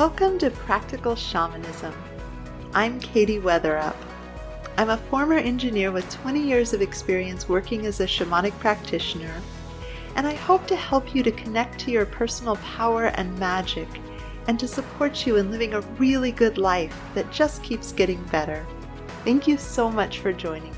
Welcome to Practical Shamanism. I'm Katie Weatherup. I'm a former engineer with 20 years of experience working as a shamanic practitioner, and I hope to help you to connect to your personal power and magic, and to support you in living a really good life that just keeps getting better. Thank you so much for joining me.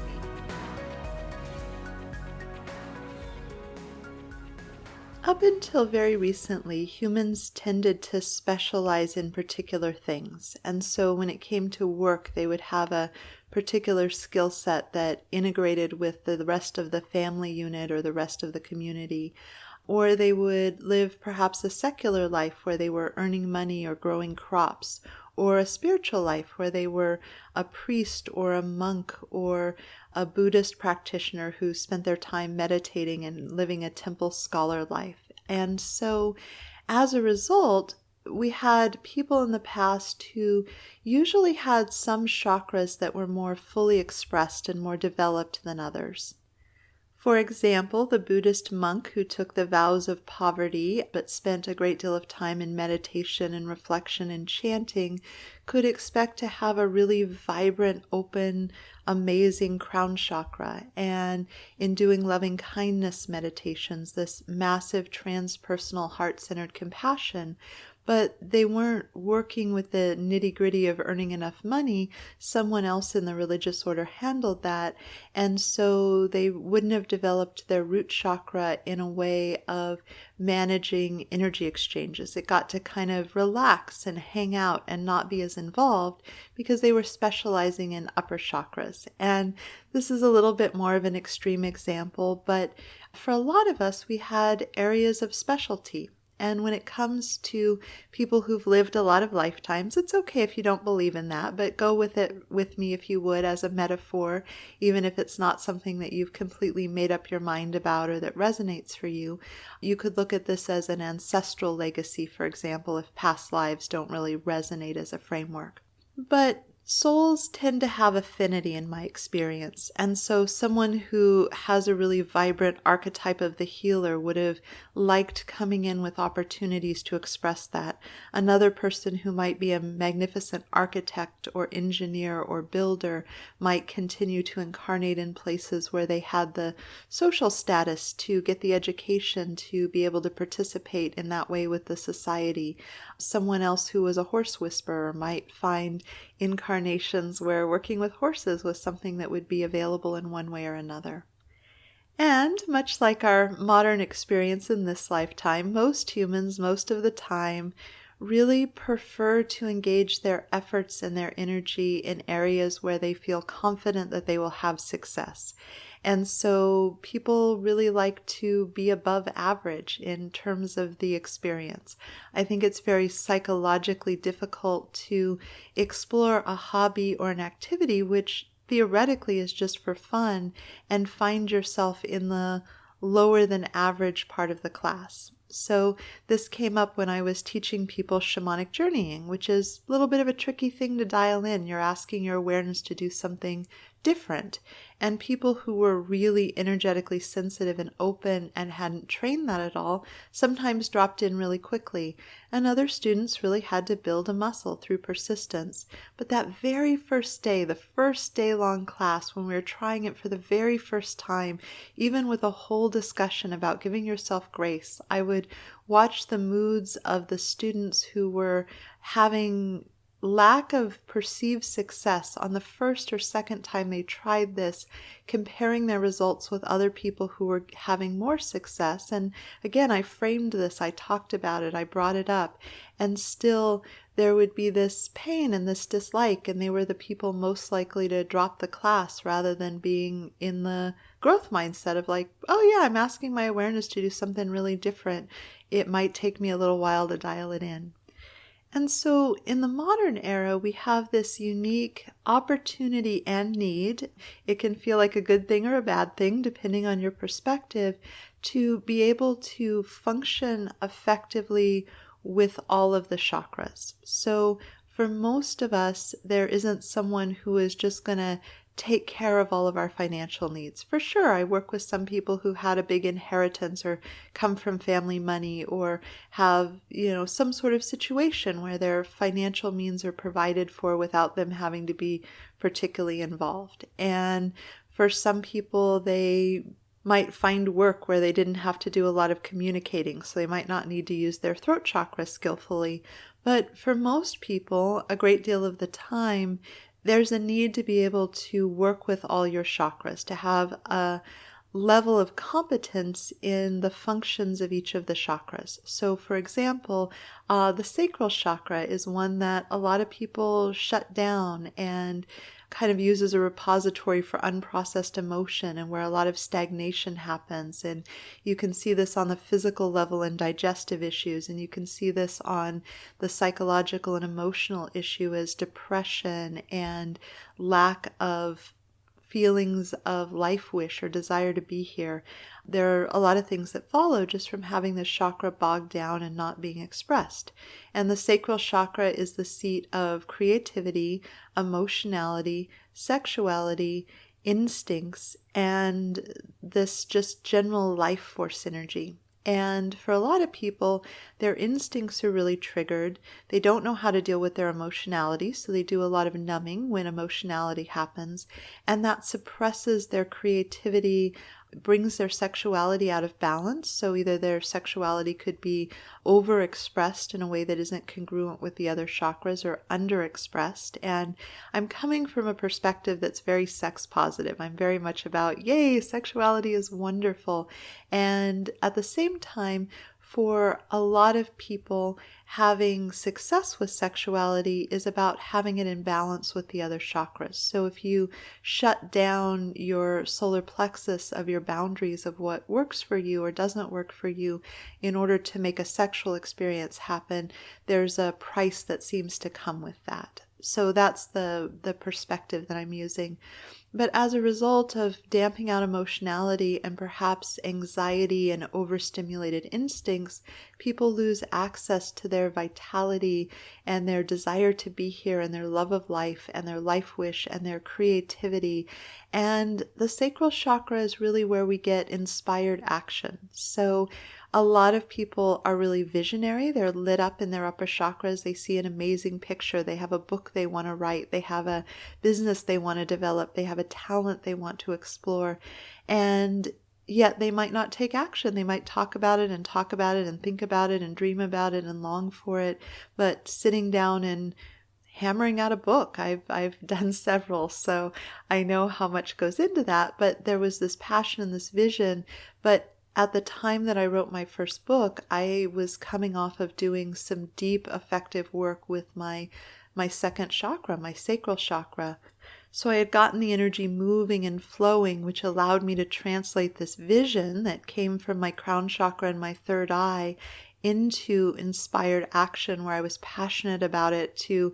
Up until very recently, humans tended to specialize in particular things. And so when it came to work, they would have a particular skill set that integrated with the rest of the family unit or the rest of the community. Or they would live perhaps a secular life where they were earning money or growing crops, or a spiritual life where they were a priest or a monk or a Buddhist practitioner who spent their time meditating and living a temple scholar life. And so as a result, we had people in the past who usually had some chakras that were more fully expressed and more developed than others. For example, the Buddhist monk who took the vows of poverty but spent a great deal of time in meditation and reflection and chanting could expect to have a really vibrant, open, amazing crown chakra. And in doing loving kindness meditations, this massive transpersonal heart-centered compassion, but they weren't working with the nitty-gritty of earning enough money. Someone else in the religious order handled that, and so they wouldn't have developed their root chakra in a way of managing energy exchanges. It got to kind of relax and hang out and not be as involved because they were specializing in upper chakras. And this is a little bit more of an extreme example, but for a lot of us, we had areas of specialty. And when it comes to people who've lived a lot of lifetimes, it's okay if you don't believe in that, but go with it with me if you would as a metaphor, even if it's not something that you've completely made up your mind about or that resonates for you. You could look at this as an ancestral legacy, for example, if past lives don't really resonate as a framework. But souls tend to have affinity in my experience, and so someone who has a really vibrant archetype of the healer would have liked coming in with opportunities to express that. Another person who might be a magnificent architect or engineer or builder might continue to incarnate in places where they had the social status to get the education to be able to participate in that way with the society. Someone else who was a horse whisperer might find incarnations where working with horses was something that would be available in one way or another. And much like our modern experience in this lifetime, most humans, most of the time, really prefer to engage their efforts and their energy in areas where they feel confident that they will have success. And so people really like to be above average in terms of the experience. I think it's very psychologically difficult to explore a hobby or an activity which theoretically is just for fun and find yourself in the lower than average part of the class. So this came up when I was teaching people shamanic journeying, which is a little bit of a tricky thing to dial in. You're asking your awareness to do something different. And people who were really energetically sensitive and open and hadn't trained that at all sometimes dropped in really quickly. And other students really had to build a muscle through persistence. But that very first day, the first day-long class, when we were trying it for the very first time, even with a whole discussion about giving yourself grace, I would watch the moods of the students who were having lack of perceived success on the first or second time they tried this, comparing their results with other people who were having more success. And again, I framed this, I talked about it, I brought it up, and still there would be this pain and this dislike, and they were the people most likely to drop the class rather than being in the growth mindset of like, oh yeah, I'm asking my awareness to do something really different. It might take me a little while to dial it in. And so in the modern era, we have this unique opportunity and need. It can feel like a good thing or a bad thing, depending on your perspective, to be able to function effectively with all of the chakras. So for most of us, there isn't someone who is just going to take care of all of our financial needs. For sure, I work with some people who had a big inheritance or come from family money or have, some sort of situation where their financial means are provided for without them having to be particularly involved. And for some people, they might find work where they didn't have to do a lot of communicating, so they might not need to use their throat chakra skillfully. But for most people, a great deal of the time, there's a need to be able to work with all your chakras, to have a level of competence in the functions of each of the chakras. So, for example, the sacral chakra is one that a lot of people shut down and kind of use as a repository for unprocessed emotion and where a lot of stagnation happens. And you can see this on the physical level in digestive issues, and you can see this on the psychological and emotional issue as depression and lack of feelings of life wish or desire to be here. There are a lot of things that follow just from having the chakra bogged down and not being expressed. And the sacral chakra is the seat of creativity, emotionality, sexuality, instincts, and this just general life force energy. And for a lot of people, their instincts are really triggered. They don't know how to deal with their emotionality, so they do a lot of numbing when emotionality happens, and that suppresses their creativity, brings their sexuality out of balance. So either their sexuality could be overexpressed in a way that isn't congruent with the other chakras or underexpressed. And I'm coming from a perspective that's very sex positive. I'm very much about, yay, sexuality is wonderful. And at the same time, for a lot of people, having success with sexuality is about having it in balance with the other chakras. So if you shut down your solar plexus of your boundaries of what works for you or doesn't work for you in order to make a sexual experience happen, there's a price that seems to come with that. So that's the perspective that I'm using. But as a result of damping out emotionality and perhaps anxiety and overstimulated instincts, people lose access to their vitality and their desire to be here and their love of life and their life wish and their creativity. And the sacral chakra is really where we get inspired action. So a lot of people are really visionary. They're lit up in their upper chakras. They see an amazing picture. They have a book they want to write. They have a business they want to develop. They have a talent they want to explore. And yet they might not take action. They might talk about it and talk about it and think about it and dream about it and long for it. But sitting down and hammering out a book, I've done several, so I know how much goes into that. But there was this passion and this vision. But at the time that I wrote my first book, I was coming off of doing some deep, effective work with my second chakra, my sacral chakra. So I had gotten the energy moving and flowing, which allowed me to translate this vision that came from my crown chakra and my third eye into inspired action where I was passionate about it to,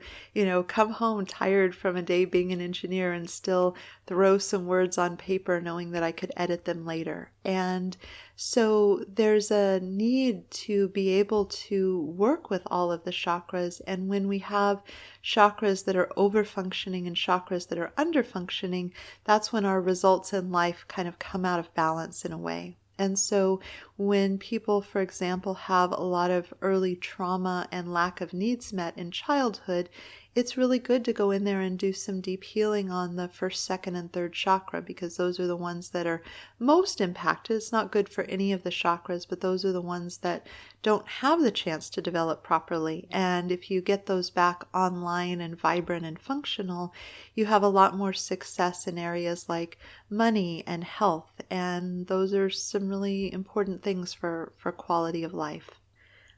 come home tired from a day being an engineer and still throw some words on paper knowing that I could edit them later. And so there's a need to be able to work with all of the chakras. And when we have chakras that are over-functioning and chakras that are under-functioning, that's when our results in life kind of come out of balance in a way. And so when people, for example, have a lot of early trauma and lack of needs met in childhood, it's really good to go in there and do some deep healing on the first, second, and third chakra, because those are the ones that are most impacted. It's not good for any of the chakras, but those are the ones that don't have the chance to develop properly. And if you get those back online and vibrant and functional, you have a lot more success in areas like money and health. And those are some really important things for quality of life.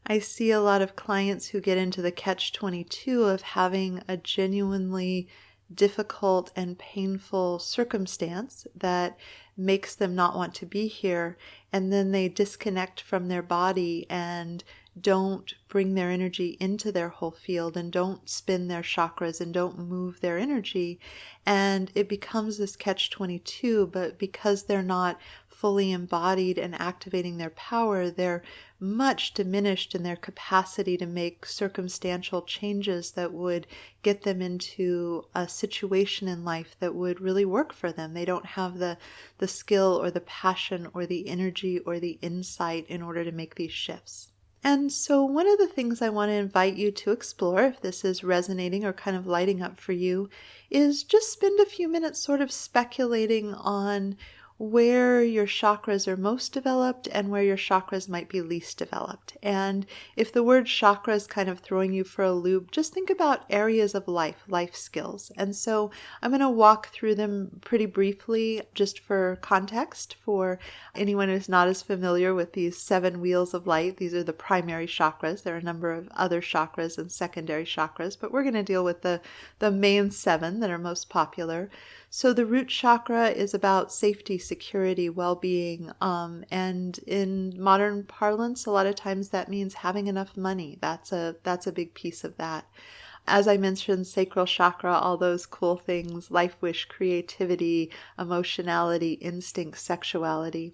I see a lot of clients who get into the catch-22 of having a genuinely difficult and painful circumstance that makes them not want to be here, and then they disconnect from their body and don't bring their energy into their whole field and don't spin their chakras and don't move their energy. And it becomes this catch-22, but because they're not fully embodied and activating their power, they're much diminished in their capacity to make circumstantial changes that would get them into a situation in life that would really work for them. They don't have the skill or the passion or the energy or the insight in order to make these shifts. And so one of the things I want to invite you to explore, if this is resonating or kind of lighting up for you, is just spend a few minutes sort of speculating on where your chakras are most developed and where your chakras might be least developed. And if the word chakra is kind of throwing you for a loop, just think about areas of life skills. And so I'm going to walk through them pretty briefly just for context for anyone who's not as familiar with these 7 wheels of light. These are the primary chakras. There are a number of other chakras and secondary chakras, but we're going to deal with the main 7 that are most popular. So the root chakra is about safety, security, well-being, and in modern parlance, a lot of times that means having enough money. That's a big piece of that. As I mentioned, sacral chakra, all those cool things, life wish, creativity, emotionality, instinct, sexuality.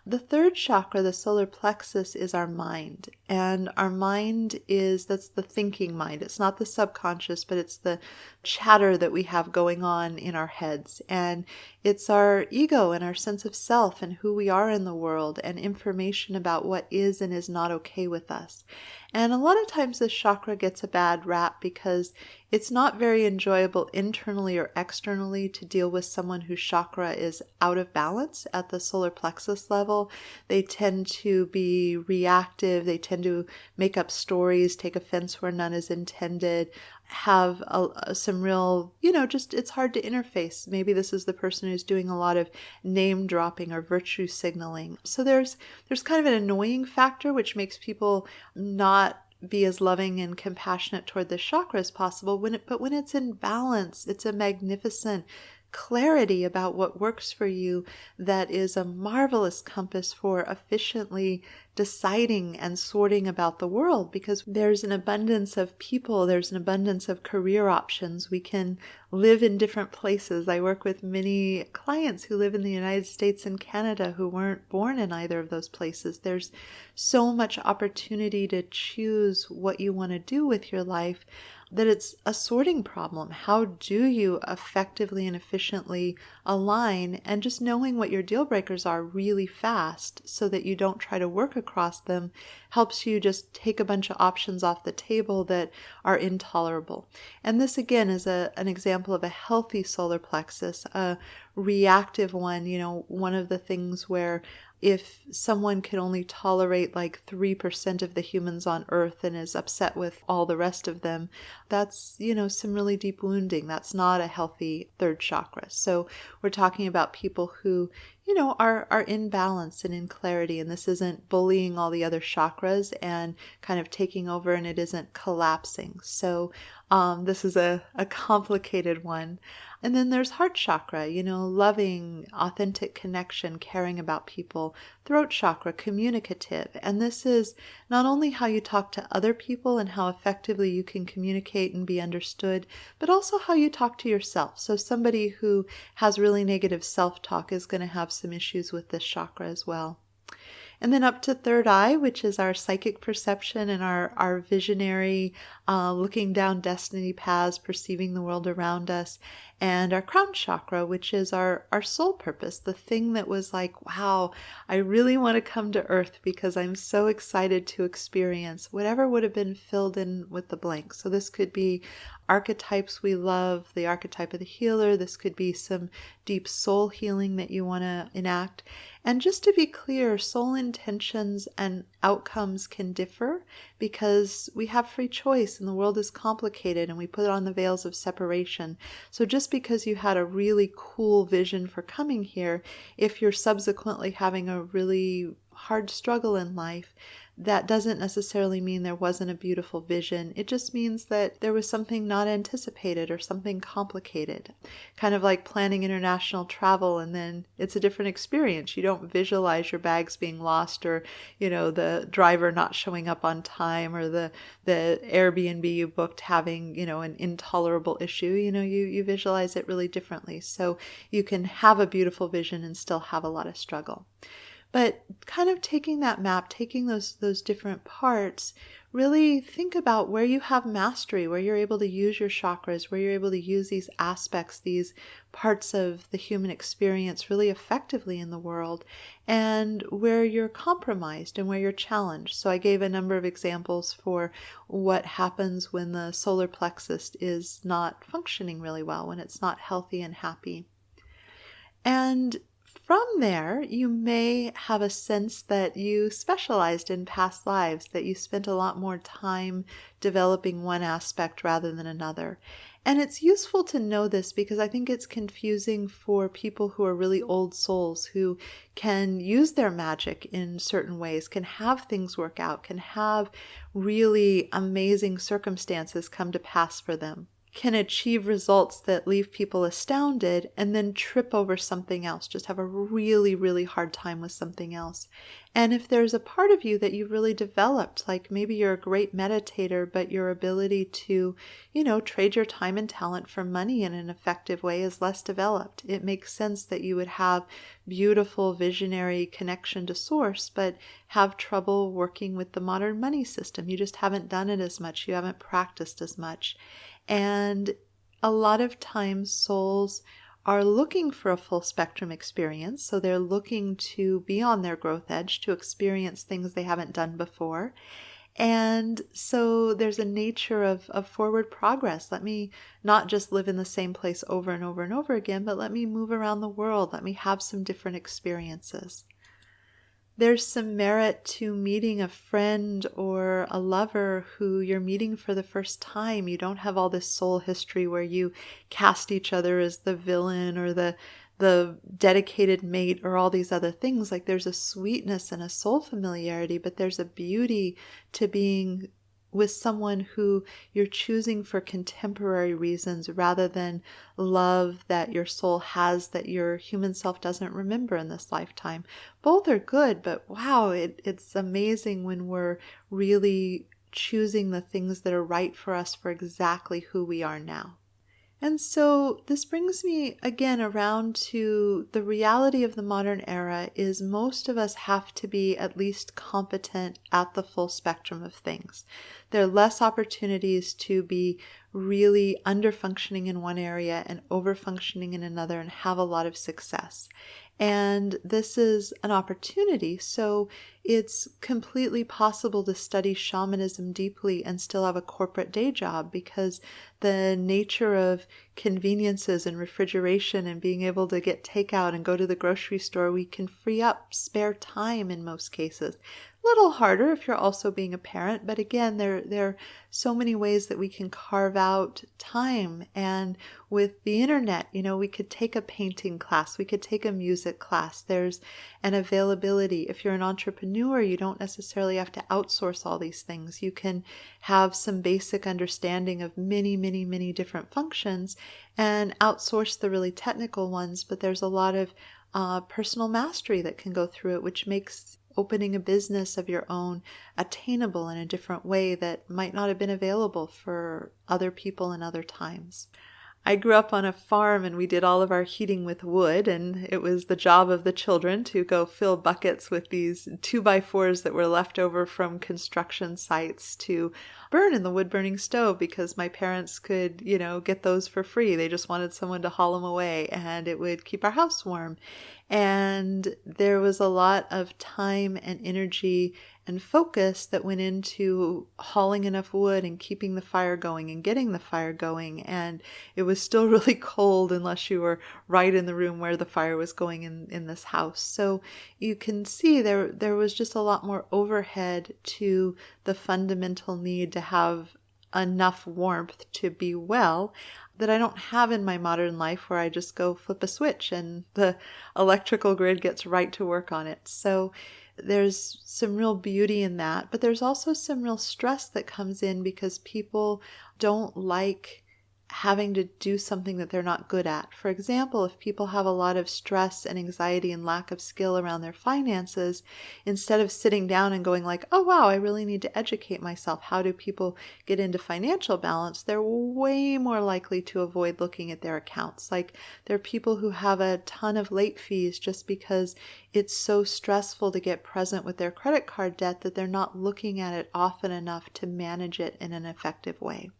The third chakra, the solar plexus, is our mind. And our mind that's the thinking mind. It's not the subconscious, but it's the chatter that we have going on in our heads. And it's our ego and our sense of self and who we are in the world and information about what is and is not okay with us. And a lot of times this chakra gets a bad rap because it's not very enjoyable internally or externally to deal with someone whose chakra is out of balance at the solar plexus level. They tend to be reactive. They tend to make up stories, take offense where none is intended, have some real, just it's hard to interface. Maybe this is the person who's doing a lot of name dropping or virtue signaling. So there's kind of an annoying factor which makes people not be as loving and compassionate toward the chakra as possible. But when it's in balance, it's a magnificent clarity about what works for you that is a marvelous compass for efficiently deciding and sorting about the world, because there's an abundance of people, there's an abundance of career options. We can live in different places. I work with many clients who live in the United States and Canada who weren't born in either of those places. There's so much opportunity to choose what you want to do with your life that it's a sorting problem. How do you effectively and efficiently align, and just knowing what your deal breakers are really fast so that you don't try to work across them helps you just take a bunch of options off the table that are intolerable. And this again is an example of a healthy solar plexus, a reactive one. One of the things where if someone can only tolerate like 3% of the humans on Earth and is upset with all the rest of them, that's, some really deep wounding. That's not a healthy third chakra. So we're talking about people who, are in balance and in clarity. And this isn't bullying all the other chakras and kind of taking over, and it isn't collapsing. So this is a complicated one. And then there's heart chakra, loving, authentic connection, caring about people. Throat chakra, communicative. And this is not only how you talk to other people and how effectively you can communicate and be understood, but also how you talk to yourself. So somebody who has really negative self-talk is going to have some issues with this chakra as well. And then up to third eye, which is our psychic perception and our visionary, looking down destiny paths, perceiving the world around us. And our crown chakra, which is our soul purpose, the thing that was like, wow, I really want to come to Earth because I'm so excited to experience whatever would have been filled in with the blank. So this could be archetypes we love, the archetype of the healer. This could be some deep soul healing that you want to enact. And just to be clear, soul intentions and outcomes can differ because we have free choice and the world is complicated and we put on the veils of separation. So just because you had a really cool vision for coming here, if you're subsequently having a really hard struggle in life, that doesn't necessarily mean there wasn't a beautiful vision. It just means that there was something not anticipated or something complicated. Kind of like planning international travel, and then it's a different experience. You don't visualize your bags being lost, or, the driver not showing up on time, or the Airbnb you booked having, an intolerable issue. You visualize it really differently. So you can have a beautiful vision and still have a lot of struggle. But kind of taking that map, taking those different parts, really think about where you have mastery, where you're able to use your chakras, where you're able to use these aspects, these parts of the human experience really effectively in the world, and where you're compromised and where you're challenged. So I gave a number of examples for what happens when the solar plexus is not functioning really well, when it's not healthy and happy. And from there, you may have a sense that you specialized in past lives, that you spent a lot more time developing one aspect rather than another. And it's useful to know this because I think it's confusing for people who are really old souls, who can use their magic in certain ways, can have things work out, can have really amazing circumstances come to pass for them, can achieve results that leave people astounded, and then trip over something else, just have a really, really hard time with something else. And if there's a part of you that you've really developed, like maybe you're a great meditator, but your ability to, trade your time and talent for money in an effective way is less developed, it makes sense that you would have beautiful visionary connection to source, but have trouble working with the modern money system. You just haven't done it as much. You haven't practiced as much. And a lot of times souls are looking for a full spectrum experience. So they're looking to be on their growth edge, to experience things they haven't done before. And so there's a nature of forward progress. Let me not just live in the same place over and over and over again, but let me move around the world. Let me have some different experiences. There's some merit to meeting a friend or a lover who you're meeting for the first time. You don't have all this soul history where you cast each other as the villain or the dedicated mate or all these other things. Like, there's a sweetness and a soul familiarity, but there's a beauty to being with someone who you're choosing for contemporary reasons rather than love that your soul has that your human self doesn't remember in this lifetime. Both are good, but wow, it's amazing when we're really choosing the things that are right for us for exactly who we are now. And so this brings me again around to the reality of the modern era is most of us have to be at least competent at the full spectrum of things. There are less opportunities to be really under-functioning in one area and over-functioning in another and have a lot of success. And this is an opportunity. So it's completely possible to study shamanism deeply and still have a corporate day job, because the nature of conveniences and refrigeration and being able to get takeout and go to the grocery store, we can free up spare time in most cases. A little harder if you're also being a parent, but again, there are so many ways that we can carve out time. And with the internet, we could take a painting class, we could take a music class. There's an availability. If you're an entrepreneur, you don't necessarily have to outsource all these things. You can have some basic understanding of many, many, many different functions and outsource the really technical ones, but there's a lot of personal mastery that can go through it, which makes opening a business of your own attainable in a different way that might not have been available for other people in other times. I grew up on a farm and we did all of our heating with wood, and it was the job of the children to go fill buckets with these 2x4s that were left over from construction sites to burn in the wood burning stove, because my parents could, get those for free. They just wanted someone to haul them away and it would keep our house warm. And there was a lot of time and energy and focus that went into hauling enough wood and keeping the fire going and getting the fire going. And it was still really cold unless you were right in the room where the fire was going in this house. So you can see there was just a lot more overhead to the fundamental need to have enough warmth to be well that I don't have in my modern life, where I just go flip a switch and the electrical grid gets right to work on it. So there's some real beauty in that, but there's also some real stress that comes in because people don't like having to do something that they're not good at. For example, if people have a lot of stress and anxiety and lack of skill around their finances, instead of sitting down and going like, oh wow, I really need to educate myself. How do people get into financial balance? They're way more likely to avoid looking at their accounts. Like, there are people who have a ton of late fees just because it's so stressful to get present with their credit card debt that they're not looking at it often enough to manage it in an effective way.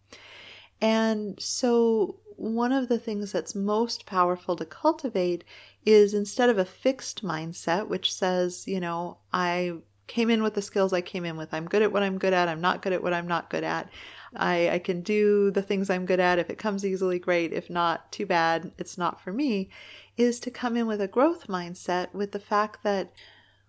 And so one of the things that's most powerful to cultivate is, instead of a fixed mindset, which says, I came in with the skills I came in with. I'm good at what I'm good at. I'm not good at what I'm not good at. I can do the things I'm good at. If it comes easily, great. If not, too bad. It's not for me. Is to come in with a growth mindset, with the fact that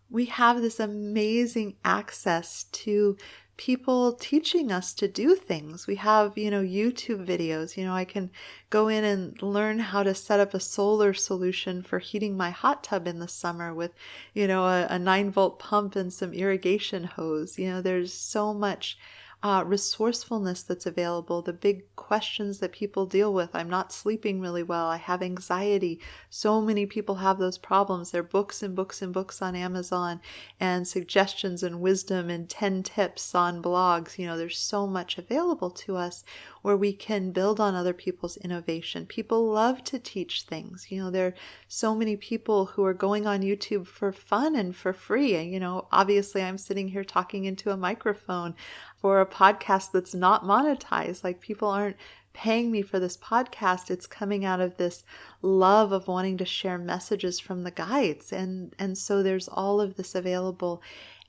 we have this amazing access to people teaching us to do things. We have, YouTube videos. I can go in and learn how to set up a solar solution for heating my hot tub in the summer with, a 9-volt pump and some irrigation hose. There's so much resourcefulness that's available. The big questions that people deal with. I'm not sleeping really well. I have anxiety. So many people have those problems. There are books and books and books on Amazon, and suggestions and wisdom and 10 tips on blogs. There's so much available to us where we can build on other people's innovation. People love to teach things. There are so many people who are going on YouTube for fun and for free. And, obviously I'm sitting here talking into a microphone for a podcast that's not monetized. Like, people aren't paying me for this podcast. It's coming out of this love of wanting to share messages from the guides. And so there's all of this available.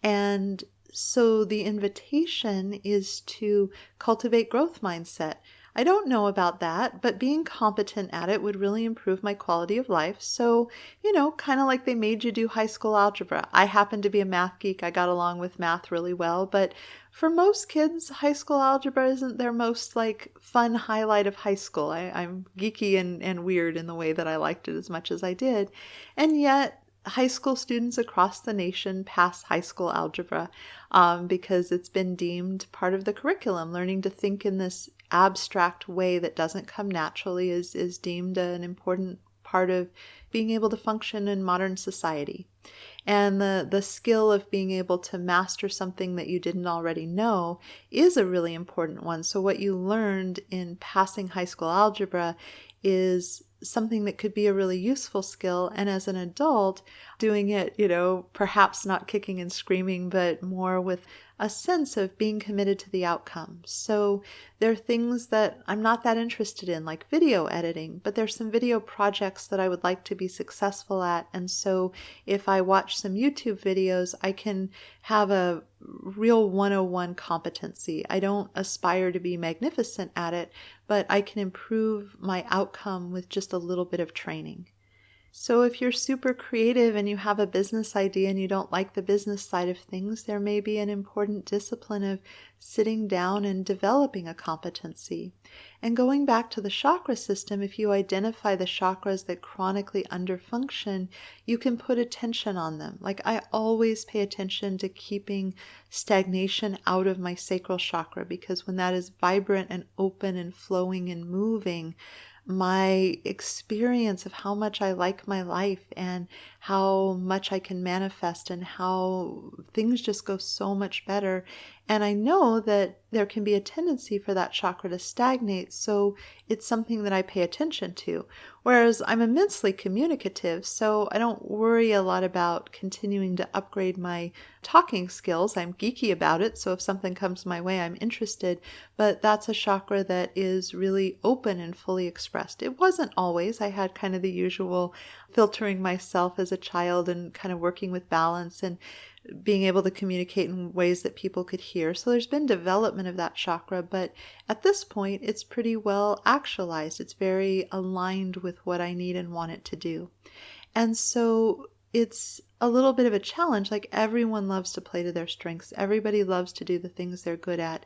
And so the invitation is to cultivate growth mindset. I don't know about that, but being competent at it would really improve my quality of life. So, kind of like they made you do high school algebra. I happen to be a math geek. I got along with math really well, but for most kids, high school algebra isn't their most fun highlight of high school. I'm geeky and weird in the way that I liked it as much as I did. And yet, high school students across the nation pass high school algebra because it's been deemed part of the curriculum. Learning to think in this abstract way that doesn't come naturally is deemed an important part of being able to function in modern society. And the skill of being able to master something that you didn't already know is a really important one. So what you learned in passing high school algebra is something that could be a really useful skill. And as an adult, doing it, perhaps not kicking and screaming, but more with a sense of being committed to the outcome. So there are things that I'm not that interested in, like video editing, but there's some video projects that I would like to be successful at. And so if I watch some YouTube videos, I can have a real 101 competency. I don't aspire to be magnificent at it, but I can improve my outcome with just a little bit of training. So if you're super creative and you have a business idea and you don't like the business side of things, there may be an important discipline of sitting down and developing a competency. And going back to the chakra system, if you identify the chakras that chronically underfunction, you can put attention on them. Like, I always pay attention to keeping stagnation out of my sacral chakra, because when that is vibrant and open and flowing and moving, my experience of how much I like my life and how much I can manifest and how things just go so much better. And I know that there can be a tendency for that chakra to stagnate, so it's something that I pay attention to. Whereas I'm immensely communicative, so I don't worry a lot about continuing to upgrade my talking skills. I'm geeky about it, so if something comes my way, I'm interested. But that's a chakra that is really open and fully expressed. It wasn't always. I had kind of the usual filtering myself as a child and kind of working with balance and being able to communicate in ways that people could hear. So there's been development of that chakra, but at this point, it's pretty well actualized. It's very aligned with what I need and want it to do. And so it's a little bit of a challenge. Like, everyone loves to play to their strengths. Everybody loves to do the things they're good at.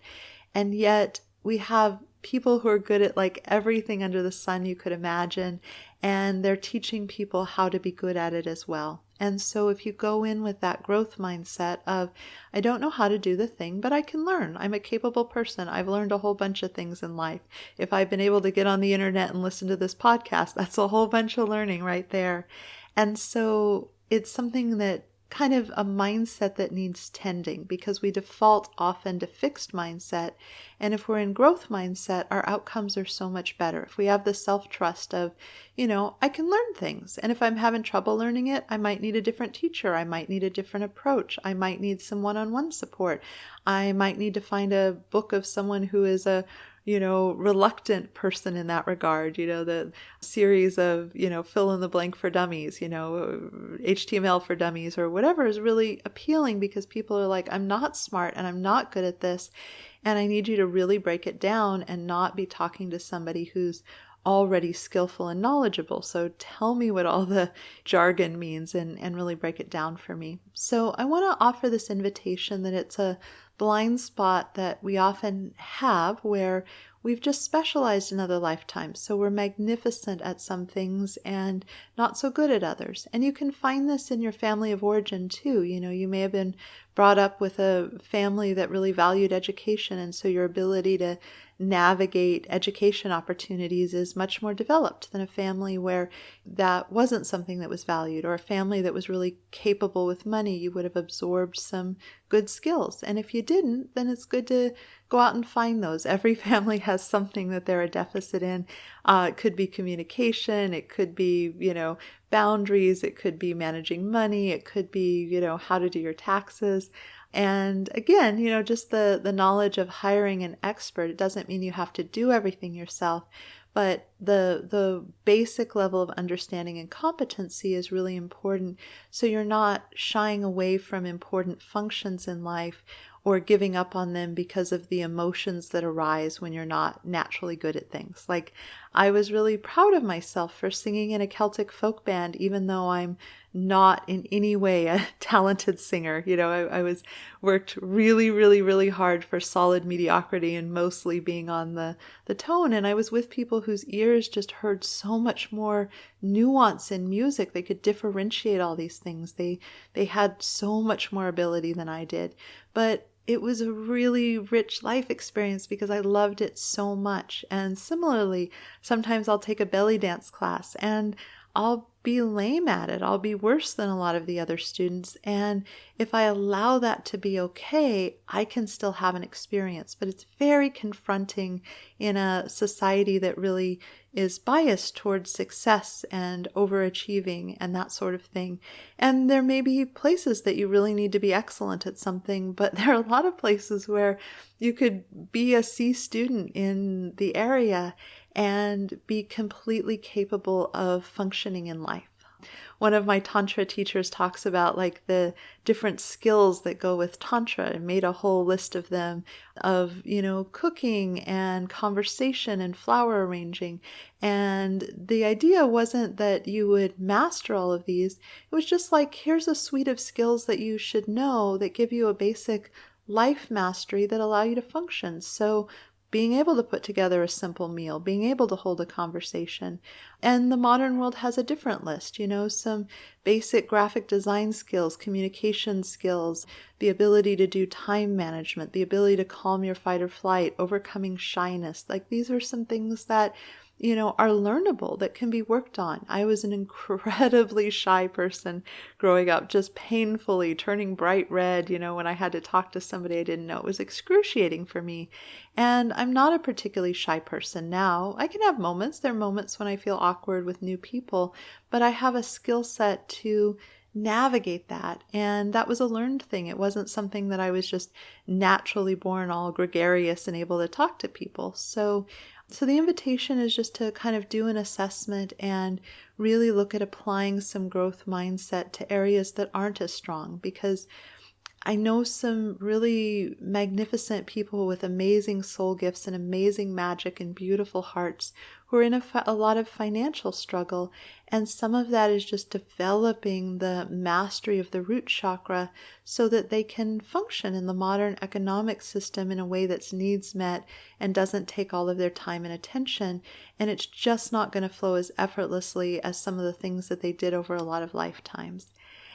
And yet we have people who are good at like everything under the sun you could imagine, and they're teaching people how to be good at it as well. And so if you go in with that growth mindset of, I don't know how to do the thing, but I can learn. I'm a capable person. I've learned a whole bunch of things in life. If I've been able to get on the internet and listen to this podcast, that's a whole bunch of learning right there. And so it's something that kind of a mindset that needs tending, because we default often to fixed mindset. And if we're in growth mindset, our outcomes are so much better. If we have the self-trust of, I can learn things. And if I'm having trouble learning it, I might need a different teacher. I might need a different approach. I might need some one-on-one support. I might need to find a book of someone who is a reluctant person in that regard, the series of, fill in the blank for dummies, HTML for dummies or whatever is really appealing, because people are like, I'm not smart and I'm not good at this. And I need you to really break it down and not be talking to somebody who's already skillful and knowledgeable. So tell me what all the jargon means and really break it down for me. So I want to offer this invitation that it's a blind spot that we often have where we've just specialized in other lifetimes. So we're magnificent at some things and not so good at others. And you can find this in your family of origin too. You may have been brought up with a family that really valued education, and so your ability to navigate education opportunities is much more developed than a family where that wasn't something that was valued, or a family that was really capable with money. You would have absorbed some good skills. And if you didn't, then it's good to go out and find those. Every family has something that they're a deficit in. It could be communication. It could be, boundaries. It could be managing money. It could be, how to do your taxes. And again, just the knowledge of hiring an expert. It doesn't mean you have to do everything yourself, but the basic level of understanding and competency is really important. So you're not shying away from important functions in life or giving up on them because of the emotions that arise when you're not naturally good at things. Like, I was really proud of myself for singing in a Celtic folk band, even though I'm not in any way a talented singer. I was worked really, really, really hard for solid mediocrity and mostly being on the tone. And I was with people whose ears just heard so much more nuance in music. They could differentiate all these things. They had so much more ability than I did. But it was a really rich life experience because I loved it so much. And similarly, sometimes I'll take a belly dance class and I'll be lame at it. I'll be worse than a lot of the other students. And if I allow that to be okay, I can still have an experience. But it's very confronting in a society that really is biased towards success and overachieving and that sort of thing. And there may be places that you really need to be excellent at something, but there are a lot of places where you could be a C student in the area and be completely capable of functioning in life. One of my Tantra teachers talks about like the different skills that go with Tantra and made a whole list of them of, cooking and conversation and flower arranging. And the idea wasn't that you would master all of these. It was just like, here's a suite of skills that you should know that give you a basic life mastery that allow you to function. So being able to put together a simple meal, being able to hold a conversation. And the modern world has a different list, some basic graphic design skills, communication skills, the ability to do time management, the ability to calm your fight or flight, overcoming shyness. Like, these are some things that are learnable, that can be worked on. I was an incredibly shy person growing up, just painfully turning bright red, when I had to talk to somebody I didn't know. It was excruciating for me. And I'm not a particularly shy person now. I can have moments. There are moments when I feel awkward with new people, but I have a skill set to navigate that. And that was a learned thing. It wasn't something that I was just naturally born all gregarious and able to talk to people. So the invitation is just to kind of do an assessment and really look at applying some growth mindset to areas that aren't as strong, because I know some really magnificent people with amazing soul gifts and amazing magic and beautiful hearts who are in a lot of financial struggle. And some of that is just developing the mastery of the root chakra so that they can function in the modern economic system in a way that's needs met and doesn't take all of their time and attention. And it's just not going to flow as effortlessly as some of the things that they did over a lot of lifetimes.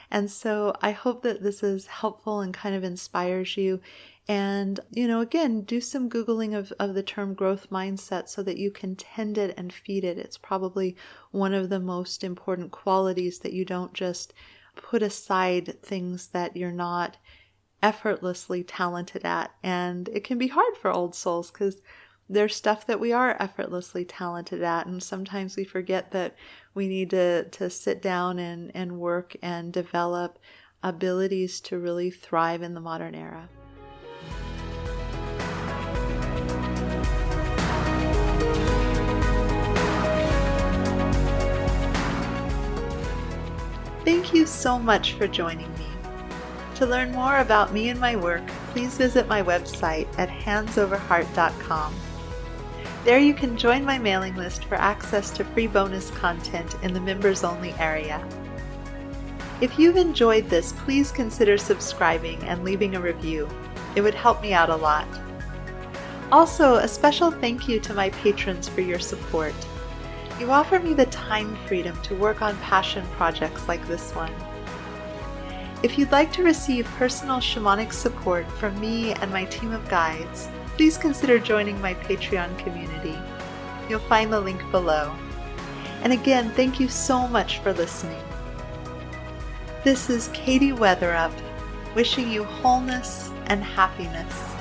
And so I hope that this is helpful and kind of inspires you. And, again, do some Googling of the term growth mindset so that you can tend it and feed it. It's probably one of the most important qualities, that you don't just put aside things that you're not effortlessly talented at. And it can be hard for old souls because there's stuff that we are effortlessly talented at, and sometimes we forget that we need to sit down and work and develop abilities to really thrive in the modern era. Thank you so much for joining me. To learn more about me and my work, please visit my website at handsoverheart.com. There you can join my mailing list for access to free bonus content in the members-only area. If you've enjoyed this, please consider subscribing and leaving a review. It would help me out a lot. Also, a special thank you to my patrons for your support. You offer me the time freedom to work on passion projects like this one. If you'd like to receive personal shamanic support from me and my team of guides, please consider joining my Patreon community. You'll find the link below. And again, thank you so much for listening. This is Katie Weatherup, wishing you wholeness and happiness.